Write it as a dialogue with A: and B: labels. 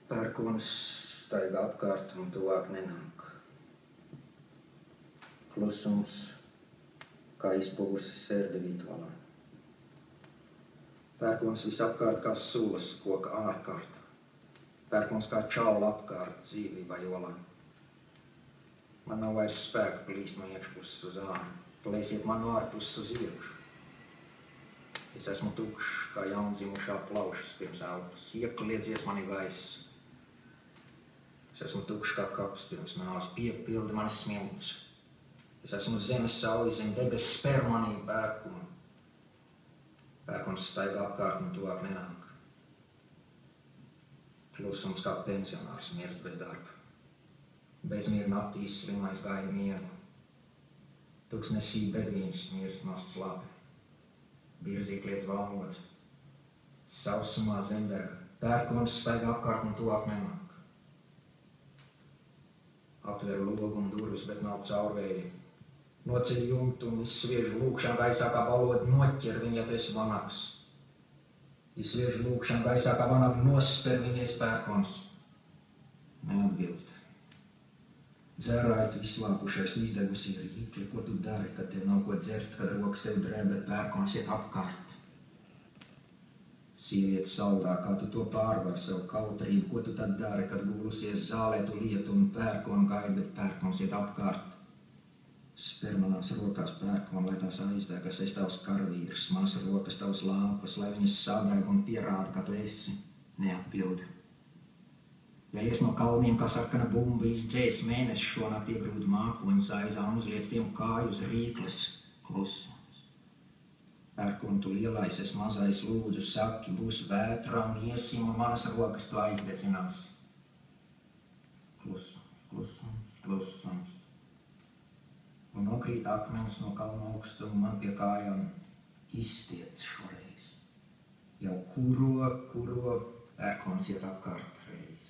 A: Pērkonis staigā apkārt un tuvāk nenāk. Klusums, kā izpūsi sērdevītvalā. Pērkonis visapkārt kā sulas koka ārkārt. Pērkonis kā čaula apkārt dzīvībā jolā. Man nav vairs spēka plīst no iekšpuses uz āru. Plēsiet man no ārpuses uz iekšu. Es esmu tukšs, kā jaundzimušā plaušas pirms elpas. Iekliedzieties mani gaiss. Es esmu tukšs kā kaps pirms nāves. Piepildi manis smilts. Es esmu zemes sauli, zem debesis spēr manī pērkonu. Pērkons staigā apkārt un tuvāk nenāk. Klusums kā pensionārs mirst bez darba. Bezmieru naktīs slimais gaida miegu. Tuksnesī bedvīns mirst masts labi. Birzīt liec valnots. Sausumā zemdega. Pērkons staigā apkārt un tuvāk nenāk. Atveru logu un durvis, bet nav caurvēja. Noceļ jumtu un izsviežu lūkšanu gaisā kā balodi, noķer viņa, ja tu esi vanaks. Izsviežu lūkšanu gaisā kā vanāk, nosper viņa, es pērkons. Neatbild. Dzērāji tu izslāpušais, izdegusī rīkli, ko tu dari, kad tev nav ko dzert, kad rokas tev drēb, bet pērkons iet apkārt. Sieviete saldā, kā tu to pārvar savu kautrību, ko tu tad dari, kad gulusies zālē tu lietu un pērkonu gaida, bet pērkons iet apkārt. Spēr manās rokās pērkonu, lai tās aizdeg, es esi tavs karavīrs, manas rokas tavs lampas, lai viņas sadeg un pierāda, ka tu esi, neatbildi. Vēlies no kalniem, kā sarkana bumba, izdzēs mēnesi šonakt iegrūd mākoņus aizā un uzliec tiem kāju uz rīkles. Klusums. Pērkonu tu lielais, es mazais, lūdzu, saki, būs vētra un iesim un manas rokas tu aizdedzinās. Klusums, klusums, klusums. Un nokrīt akmenis no kalna augstuma man pie kājām izstiec šoreiz. Jau kuro, pērkons iet apkārt reiz.